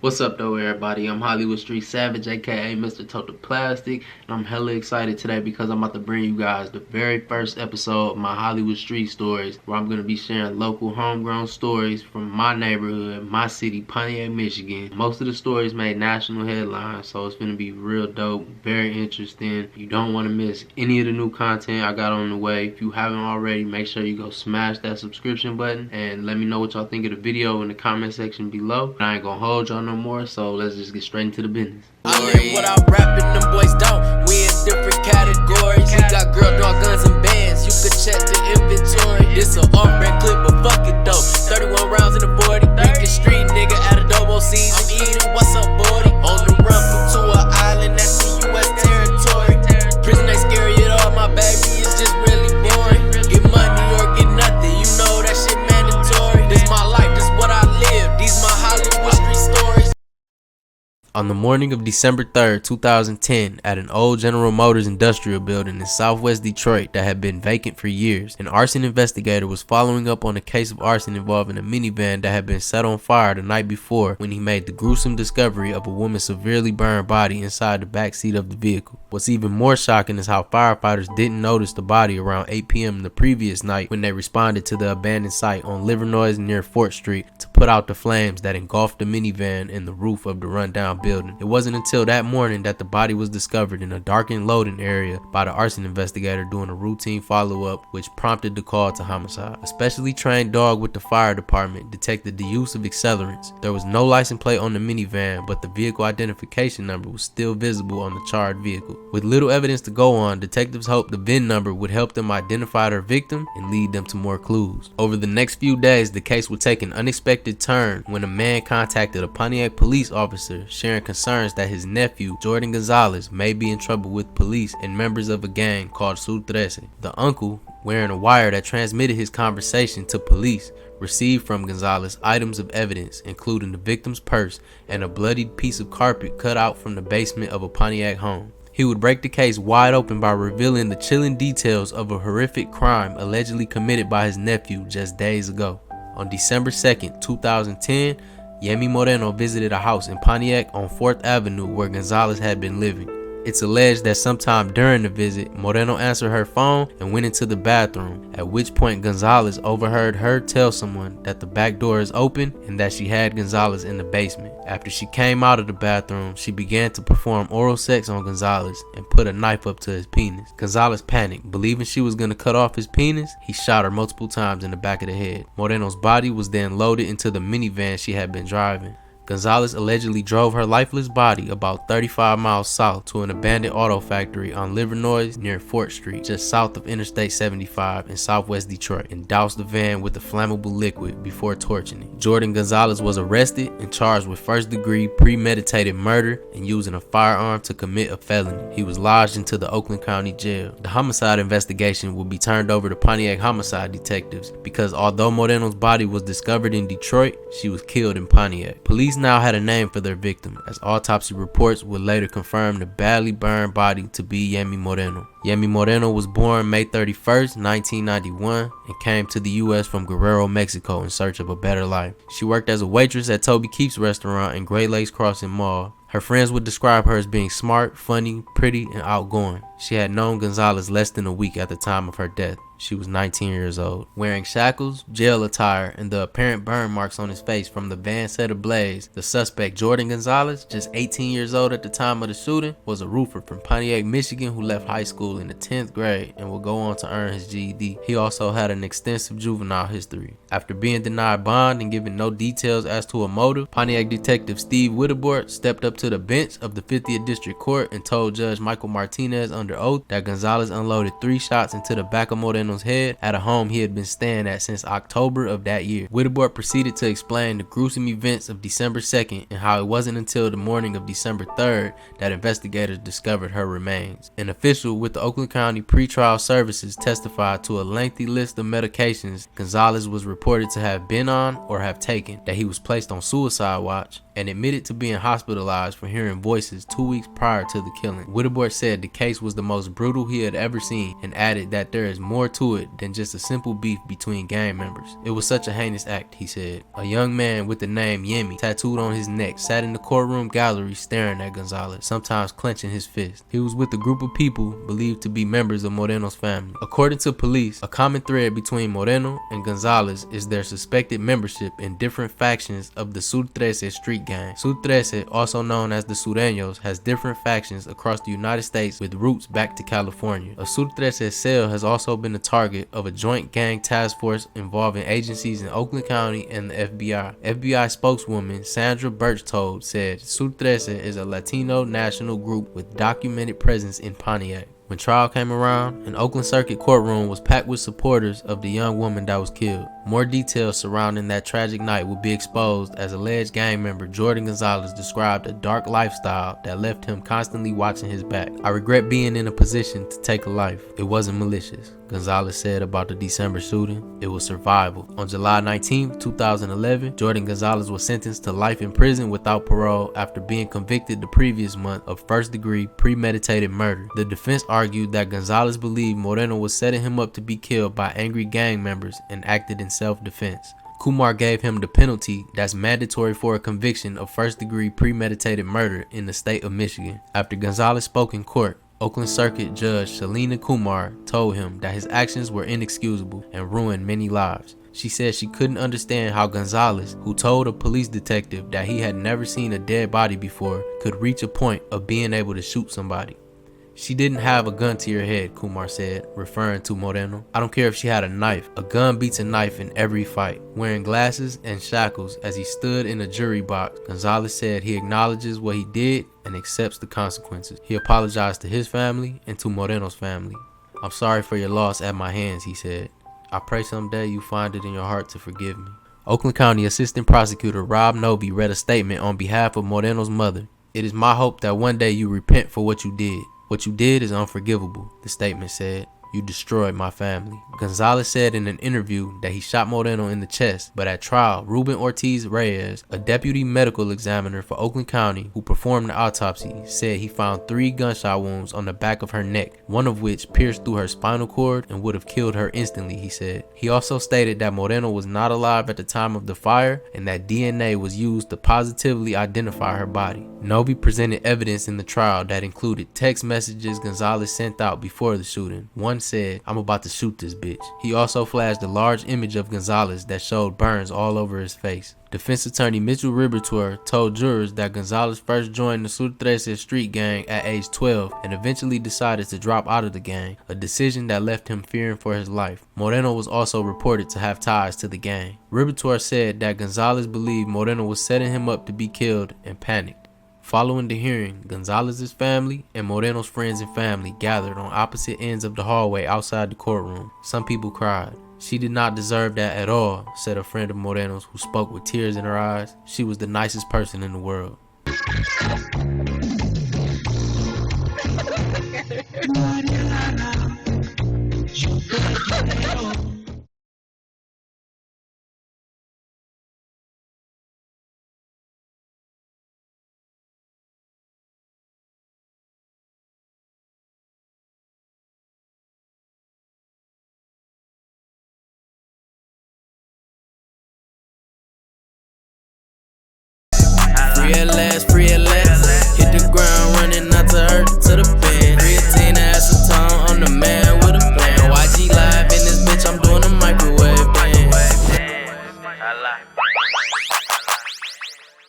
What's up though everybody, I'm Hollywood Street Savage aka Mr. Total Plastic, and I'm hella excited today because I'm about to bring you guys the very first episode of my Hollywood Street Stories, where I'm going to be sharing local homegrown stories from my neighborhood, my city, Pontiac, Michigan. Most of the stories made national headlines, so it's going to be real dope, very interesting. You don't want to miss any of the new content I got on the way. If you haven't already, make sure you go smash that subscription button and let me know what y'all think of the video in the comment section below. I ain't gonna hold y'all no more, so let's just get straight into the business. I live what I'm rapping, them boys don't. We in different categories. We got girl dog guns and bands. You could check the inventory. This a off-brand clip, but fuck it though. 31 rounds in the 40. Weekend street nigga at adobo season. I'm eating, what's up, buddy? On the run to an island that's the U.S. territory. Prison ain't scary at all, my baby. It's just really boring. Get money or get nothing. You know that shit mandatory. This my life, this what I live. These my Hollywood Street stories. On the morning of December 3rd, 2010, at an old General Motors industrial building in southwest Detroit that had been vacant for years, an arson investigator was following up on a case of arson involving a minivan that had been set on fire the night before when he made the gruesome discovery of a woman's severely burned body inside the back seat of the vehicle. What's even more shocking is how firefighters didn't notice the body around 8 p.m. the previous night when they responded to the abandoned site on Livernois near Fort Street to put out the flames that engulfed the minivan and the roof of the rundown building. It wasn't until that morning that the body was discovered in a darkened loading area by the arson investigator doing a routine follow-up, which prompted the call to homicide. A specially trained dog with the fire department detected the use of accelerants. There was no license plate on the minivan, but the vehicle identification number was still visible on the charred vehicle. With little evidence to go on, detectives hoped the VIN number would help them identify their victim and lead them to more clues. Over the next few days, the case would take an unexpected turn when a man contacted a Pontiac police officer sharing concerns that his nephew, Jordan Gonzalez, may be in trouble with police and members of a gang called Su 13. The uncle, wearing a wire that transmitted his conversation to police, received from Gonzalez items of evidence, including the victim's purse and a bloodied piece of carpet cut out from the basement of a Pontiac home. He would break the case wide open by revealing the chilling details of a horrific crime allegedly committed by his nephew just days ago. On December 2nd, 2010, Yeimi Moreno visited a house in Pontiac on 4th Avenue where Gonzalez had been living. It's alleged that sometime during the visit, Moreno answered her phone and went into the bathroom, at which point Gonzalez overheard her tell someone that the back door is open and that she had Gonzalez in the basement. After she came out of the bathroom, she began to perform oral sex on Gonzalez and put a knife up to his penis. Gonzalez panicked. Believing she was going to cut off his penis, he shot her multiple times in the back of the head. Moreno's body was then loaded into the minivan she had been driving. Gonzalez allegedly drove her lifeless body about 35 miles south to an abandoned auto factory on Livernois near Fort Street, just south of Interstate 75 in southwest Detroit, and doused the van with the flammable liquid before torching it. Jordan Gonzalez was arrested and charged with first-degree premeditated murder and using a firearm to commit a felony. He was lodged into the Oakland County Jail. The homicide investigation will be turned over to Pontiac homicide detectives because although Moreno's body was discovered in Detroit, she was killed in Pontiac. Police now had a name for their victim, as autopsy reports would later confirm the badly burned body to be Yeimi Moreno. Yeimi Moreno was born May 31st, 1991 and came to the U.S. from Guerrero, Mexico in search of a better life. She worked as a waitress at Toby Keith's restaurant in Great Lakes Crossing Mall. Her friends would describe her as being smart, funny, pretty, and outgoing. She had known Gonzalez less than a week at the time of her death. She was 19 years old. Wearing shackles, jail attire, and the apparent burn marks on his face from the van set ablaze, the suspect Jordan Gonzalez, just 18 years old at the time of the shooting, was a roofer from Pontiac, Michigan who left high school in the 10th grade and would go on to earn his GED. He also had an extensive juvenile history. After being denied bond and given no details as to a motive, Pontiac detective Steve Whitterbord stepped up to the bench of the 50th District Court and told Judge Michael Martinez under oath that Gonzalez unloaded 3 shots into the back of Moreno's head at a home he had been staying at since October of that year. Whitterbord proceeded to explain the gruesome events of December 2nd and how it wasn't until the morning of December 3rd that investigators discovered her remains. An official with the Oakland County Pretrial Services testified to a lengthy list of medications Gonzalez was reported to have been on or have taken, that he was placed on suicide watch, and admitted to being hospitalized for hearing voices 2 weeks prior to the killing. Whittemore said the case was the most brutal he had ever seen and added that there is more to it than just a simple beef between gang members. It was such a heinous act, he said. A young man with the name Yeimi tattooed on his neck sat in the courtroom gallery staring at Gonzalez, sometimes clenching his fist. He was with a group of people believed to be members of Moreno's family. According to police, a common thread between Moreno and Gonzalez is their suspected membership in different factions of the Sur 13 street gang. Sur 13, also known as the Sureños, has different factions across the United States with roots back to California. A Sur 13 cell has also been the target of a joint gang task force involving agencies in Oakland County and the FBI. FBI spokeswoman Sandra Birchtold said Sur 13 is a Latino national group with documented presence in Pontiac. When trial came around, an Oakland Circuit courtroom was packed with supporters of the young woman that was killed. More details surrounding that tragic night would be exposed as alleged gang member Jordan Gonzalez described a dark lifestyle that left him constantly watching his back. "I regret being in a position to take a life. It wasn't malicious," Gonzalez said about the December shooting. "It was survival." On July 19, 2011, Jordan Gonzalez was sentenced to life in prison without parole after being convicted the previous month of first-degree premeditated murder. The defense argued that Gonzalez believed Moreno was setting him up to be killed by angry gang members and acted in self-defense. Kumar gave him the penalty that's mandatory for a conviction of first-degree premeditated murder in the state of Michigan. After Gonzalez spoke in court, Oakland Circuit Judge Shalina Kumar told him that his actions were inexcusable and ruined many lives. She said she couldn't understand how Gonzalez, who told a police detective that he had never seen a dead body before, could reach a point of being able to shoot somebody. "She didn't have a gun to your head," Kumar said, referring to Moreno. "I don't care if she had a knife. A gun beats a knife in every fight." Wearing glasses and shackles as he stood in a jury box, Gonzalez said he acknowledges what he did and accepts the consequences. He apologized to his family and to Moreno's family. "I'm sorry for your loss at my hands," he said. "I pray someday you find it in your heart to forgive me." Oakland County Assistant Prosecutor Rob Noby read a statement on behalf of Moreno's mother. "It is my hope that one day you repent for what you did. What you did is unforgivable," the statement said. "You destroyed my family." Gonzalez said in an interview that he shot Moreno in the chest, but at trial, Ruben Ortiz Reyes, a deputy medical examiner for Oakland County who performed the autopsy, said he found 3 gunshot wounds on the back of her neck, one of which pierced through her spinal cord and would have killed her instantly, he said. He also stated that Moreno was not alive at the time of the fire and that DNA was used to positively identify her body. Noby presented evidence in the trial that included text messages Gonzalez sent out before the shooting. One said, "I'm about to shoot this bitch." He also flashed a large image of Gonzalez that showed burns all over his face. Defense attorney Mitchell Ribertor told jurors that Gonzalez first joined the Sur 13 street gang at age 12 and eventually decided to drop out of the gang, a decision that left him fearing for his life. Moreno was also reported to have ties to the gang. Ribertor said that Gonzalez believed Moreno was setting him up to be killed and panicked. Following the hearing, Gonzalez's family and Moreno's friends and family gathered on opposite ends of the hallway outside the courtroom. Some people cried. "She did not deserve that at all," said a friend of Moreno's who spoke with tears in her eyes. "She was the nicest person in the world." Free at last, hit the ground running, not to hurt to the